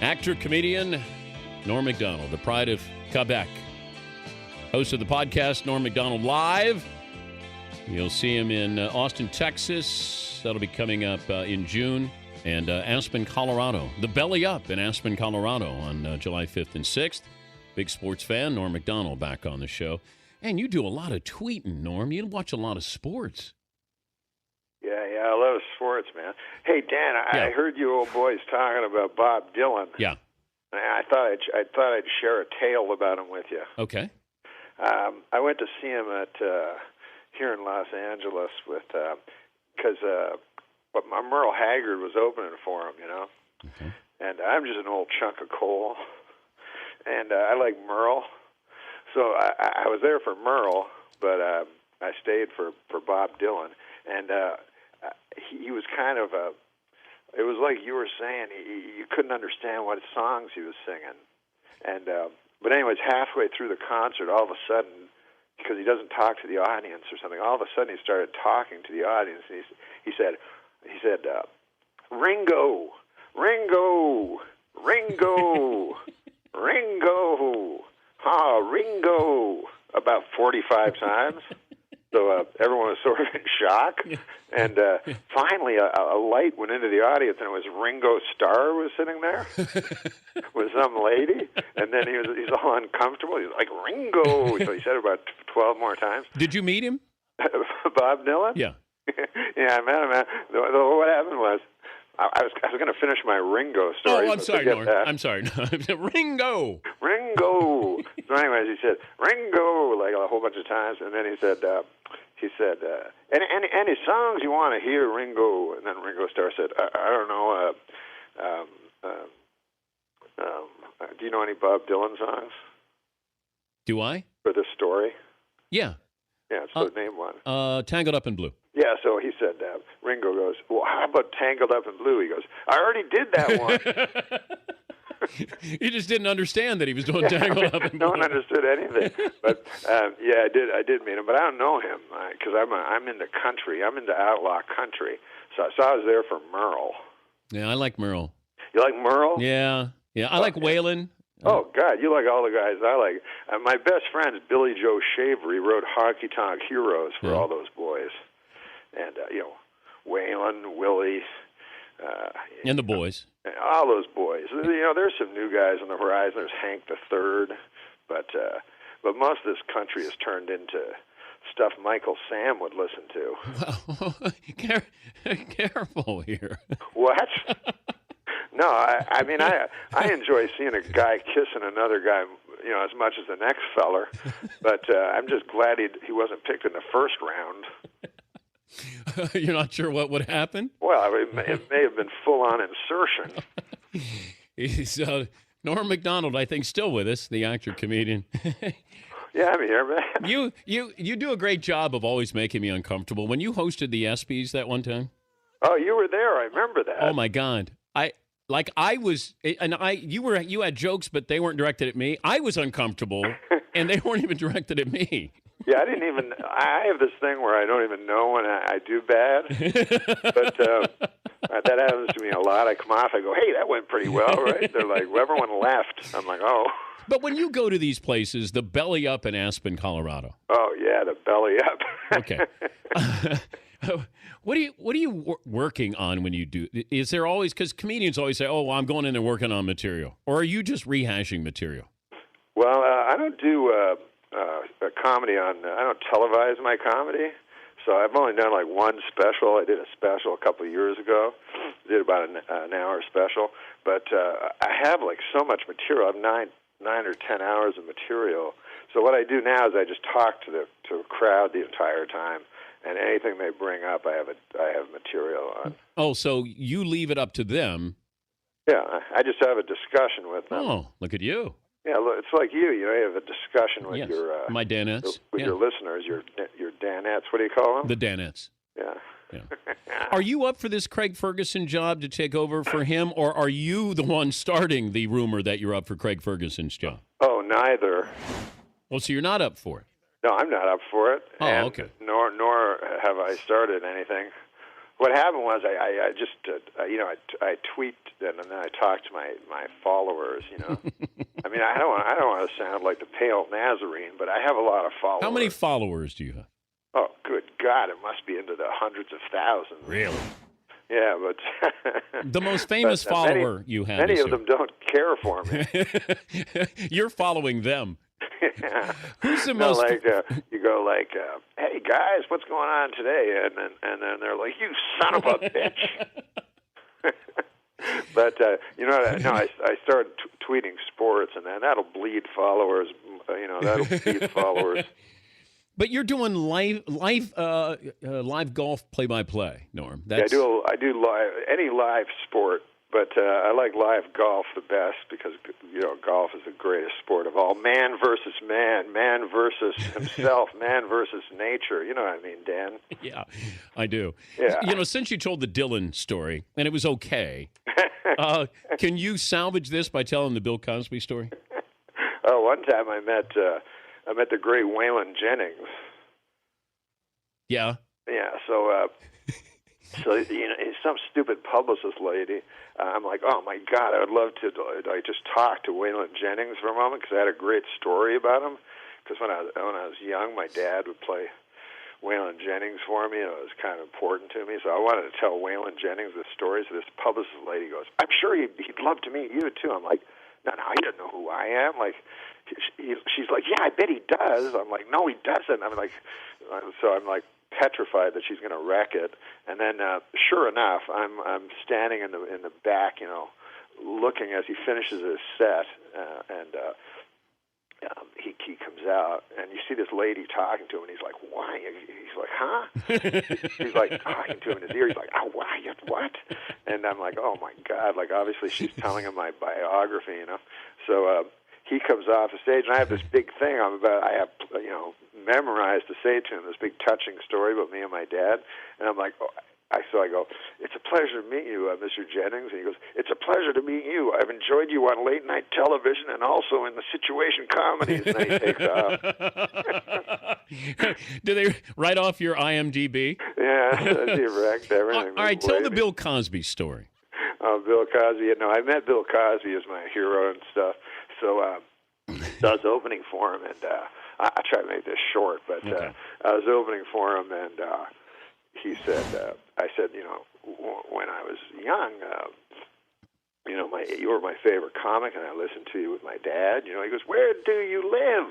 Actor, comedian, Norm Macdonald, the pride of Quebec. Host of the podcast, Norm Macdonald Live. You'll see him in Austin, Texas. That'll be coming up in June. And Aspen, Colorado. The Belly Up in Aspen, Colorado on July 5th and 6th. Big sports fan, Norm Macdonald back on the show. And you do a lot of tweeting, Norm. You watch a lot of sports. Yeah, I love sports, man. Hey, Dan, I heard you old boys talking about Bob Dylan. Yeah. I thought I'd share a tale about him with you. Okay. I went to see him at here in Los Angeles because Merle Haggard was opening for him, you know. Okay. And I'm just an old chunk of coal, and I like Merle. So I was there for Merle, but I stayed for Bob Dylan. And he was kind of it was like you were saying, you couldn't understand what songs he was singing. And but anyways, halfway through the concert, all of a sudden, because he doesn't talk to the audience or something, all of a sudden he started talking to the audience. And he said, Ringo, Ringo, Ringo, Ringo, Ringo, about 45 times. So everyone was sort of in shock. And finally a light went into the audience, and it was Ringo Starr was sitting there with some lady. And then he's all uncomfortable. He's like, Ringo. So he said it about 12 more times. Did you meet him? Bob Dylan? Yeah. Yeah, I met him. What happened was, I was going to finish my Ringo story. Oh, I'm sorry, Norm. I'm sorry. Ringo. Ringo. So anyways, he said, Ringo, like a whole bunch of times. And then he said, any songs you want to hear, Ringo? And then Ringo Starr said, I don't know, do you know any Bob Dylan songs? Do I? For this story? Yeah. Yeah, so name one. Tangled Up in Blue. Yeah, so he said, Ringo goes, well, how about Tangled Up in Blue? He goes, I already did that one. He just didn't understand that he was doing Tangled Up in Blue. No one understood anything. But, yeah, I did meet him, but I don't know him because I'm into country. I'm into outlaw country. So I was there for Merle. Yeah, I like Merle. You like Merle? Yeah. I like Waylon. Oh, God, you like all the guys I like. My best friend is Billy Joe Shaver. He wrote Honky Tonk Heroes for all those boys. And, Waylon, Willie. And the boys. All those boys. There's some new guys on the horizon. There's Hank the Third. But most of this country has turned into stuff Michael Sam would listen to. Well, careful here. What? No, I mean, I enjoy seeing a guy kissing another guy, as much as the next feller. But I'm just glad he wasn't picked in the first round. You're not sure what would happen? Well, it may have been full-on insertion. He's Norm Macdonald, I think, still with us, the actor, comedian. Yeah, I'm here, man. You do a great job of always making me uncomfortable. When you hosted the ESPYs that one time. Oh, you were there. I remember that. Oh my God, you had jokes, but they weren't directed at me. I was uncomfortable, and they weren't even directed at me. Yeah, I have this thing where I don't even know when I do bad, but that happens to me a lot. I come off, I go, hey, that went pretty well, right? They're like, well, everyone left. I'm like, oh. But when you go to these places, the Belly Up in Aspen, Colorado. Oh, yeah, the Belly Up. Okay. What are you working on when you do? Is there always, because comedians always say, oh, well, I'm going in there working on material. Or are you just rehashing material? Well, I don't do a comedy I don't televise my comedy. So I've only done like one special. I did a special a couple of years ago. Did about an hour special. But I have like so much material. I have nine or 10 hours of material. So what I do now is I just talk to a crowd the entire time. And anything they bring up, I have material on. Oh, so you leave it up to them? Yeah, I just have a discussion with them. Oh, look at you! Yeah, it's like you. You have a discussion with your my Danettes, your listeners, your Danettes. What do you call them? The Danettes. Yeah. Are you up for this Craig Ferguson job to take over for him, or are you the one starting the rumor that you're up for Craig Ferguson's job? Oh, neither. Well, so you're not up for it. No, I'm not up for it. Oh, and okay. Nor have I started anything. what happened was I just I tweet and then I talk to my followers. I mean, I don't want to sound like the pale Nazarene, but I have a lot of followers. How many followers do you have? Oh, good God! It must be into the hundreds of thousands. Really? Yeah, but the most famous follower you have. Many of them don't care for me. You're following them. Yeah. Who's the most? You go like, "Hey guys, what's going on today?" And then they're like, "You son of a bitch." But I started tweeting sports, and then that'll bleed followers. That'll bleed followers. But you're doing live golf play-by-play, Norm. Yeah, I do live any live sport, but I like live golf the best because golf is the greatest sport of all. Man versus man versus himself, man versus nature. You know what I mean, Dan? Yeah, I do. Yeah. Since you told the Dylan story and it was okay, can you salvage this by telling the Bill Cosby story? Oh, one time I met the great Waylon Jennings. Yeah. Yeah. So some stupid publicist lady. I'm like, oh my God, I would love to just talk to Waylon Jennings for a moment because I had a great story about him. Because when I was young, my dad would play Waylon Jennings for me, and it was kind of important to me. So I wanted to tell Waylon Jennings the story. So this publicist lady goes, I'm sure he'd love to meet you too. I'm like, no, he doesn't know who I am. Like, she's like, yeah, I bet he does. I'm like, no, he doesn't. I'm like petrified that she's going to wreck it. And then, sure enough, I'm standing in the back, looking as he finishes his set, and he comes out, and you see this lady talking to him, and he's like, why? He's like, huh? He's like talking to him in his ear. He's like, oh, why? What? And I'm like, oh my God! Like obviously she's telling him my biography, So he comes off the stage, and I have this big thing I have memorized to say to him, this big touching story about me and my dad, and I'm like, so I go, it's a pleasure to meet you, Mr. Jennings. And he goes, it's a pleasure to meet you. I've enjoyed you on late night television and also in the situation comedies. And then he takes off. Do they write off your IMDb? Yeah, he wrecked everything. All right, tell the Bill Cosby story. Oh, Bill Cosby. I met Bill Cosby as my hero and stuff. So I was opening for him, and I try to make this short, but okay. I was opening for him, and he said, I said, when I was young, you were my favorite comic, and I listened to you with my dad. He goes, where do you live?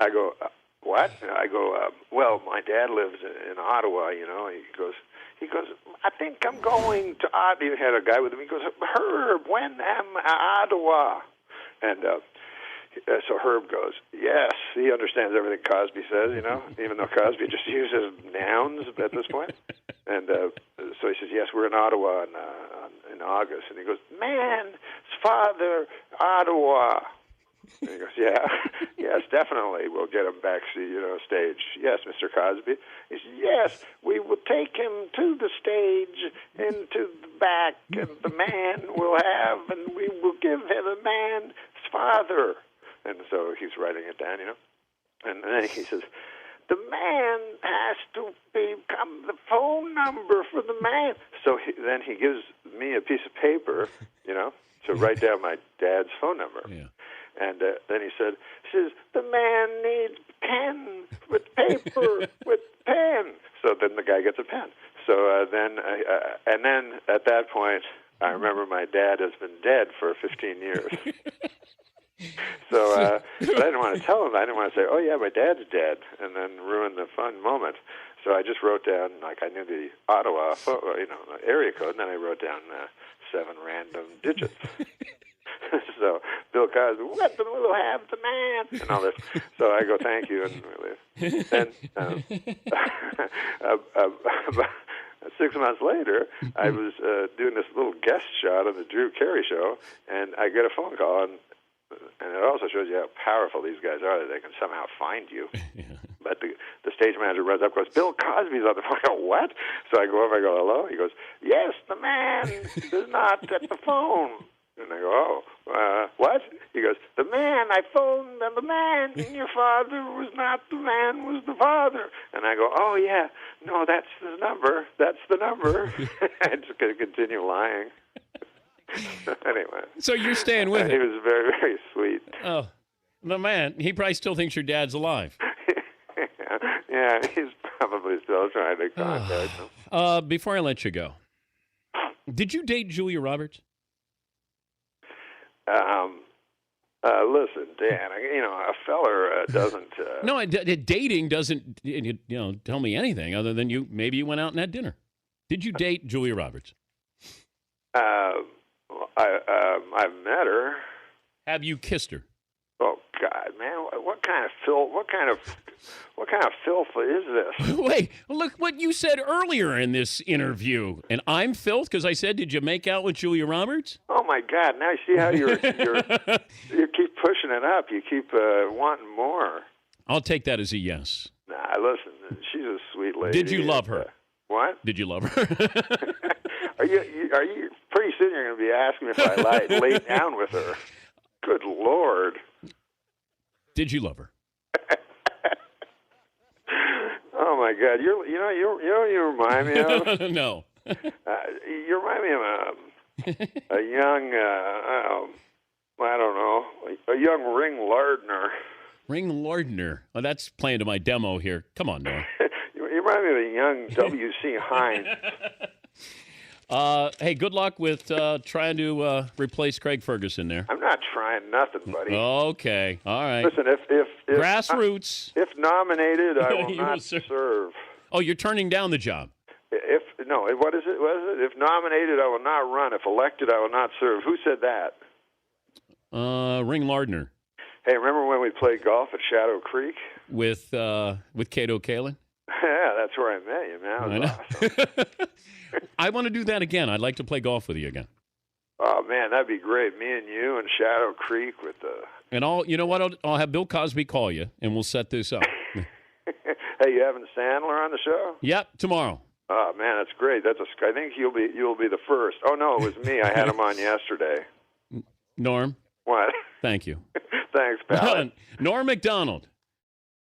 I go, what? I go, well, my dad lives in Ottawa. He goes, I think I'm going to Ottawa. He had a guy with him. He goes, Herb, when am Ottawa? And so Herb goes, yes, he understands everything Cosby says, even though Cosby just uses nouns at this point. And so he says, yes, we're in Ottawa in August. And he goes, man's father, Ottawa. And he goes, yeah, yes, definitely. We'll get him back stage. Yes, Mr. Cosby. He says, yes, we will take him to the stage, into the back, and the man will have, and we will give him the man's father. And so he's writing it down, And then he says, the man has to become the phone number for the man. So then he gives me a piece of paper, to write down my dad's phone number. Yeah. And then he says, the man needs pen with paper with pen. So then the guy gets a pen. So then at that point, I remember my dad has been dead for 15 years. So, but I didn't want to tell him. I didn't want to say, oh, yeah, my dad's dead, and then ruin the fun moment. So I just wrote down, I knew the Ottawa, area code, and then I wrote down 7 random digits. So Bill Cosby, what the will have the man, and all this. So I go, thank you, and we leave. And 6 months later, I was doing this little guest shot on the Drew Carey show, and I get a phone call, and it also shows you how powerful these guys are, that they can somehow find you. Yeah. But the stage manager runs up and goes, Bill Cosby's on the phone. I go, what? So I go over, I go, hello? He goes, yes, the man is not at the phone. And I go, oh, What? He goes, the man, I phoned, and the man, and your father was not the man, was the father. And I go, oh, yeah, no, that's the number. I'm just going to continue lying. Anyway. So you're staying with He it. was very, very sweet. Oh, the man, he probably still thinks your dad's alive. Yeah, he's probably still trying to contact him. Before I let you go, did you date Julia Roberts? Listen, Dan, a feller doesn't... No, dating doesn't, tell me anything other than maybe you went out and had dinner. Did you date Julia Roberts? I've met her. Have you kissed her? Oh God, man! What kind of filth? What kind of filth is this? Wait, look what you said earlier in this interview, and I'm filth because I said, "Did you make out with Julia Roberts?" Oh my God! Now you see how you keep pushing it up. You keep wanting more. I'll take that as a yes. Nah, listen, she's a sweet lady. Did you love her? What? Did you love her? Are you? Pretty soon you're going to be asking me if I lay down with her. Good Lord. Did you love her? Oh my God! You remind me of No. You remind me of a young I don't know, a young Ring Lardner. Ring Lardner. Oh, that's playing to my demo here. Come on, Noah. You remind me of a young W.C. Hines. Hey, good luck with trying to replace Craig Ferguson there. I'm not trying nothing, buddy. Okay, all right. Listen, if grassroots. If nominated, I will not serve. Oh, you're turning down the job. What is it? If nominated, I will not run. If elected, I will not serve. Who said that? Ring Lardner. Hey, remember when we played golf at Shadow Creek with Cato Kalin? Yeah, that's where I met you, man. That was awesome. I want to do that again. I'd like to play golf with you again. Oh man, that'd be great. Me and you and Shadow Creek with the. And you know what? I'll have Bill Cosby call you, and we'll set this up. Hey, you having Sandler on the show? Yep, tomorrow. Oh man, that's great. I think you'll be the first. Oh no, it was me. I had him on yesterday. Norm. What? Thank you. Thanks, pal. Norm Macdonald.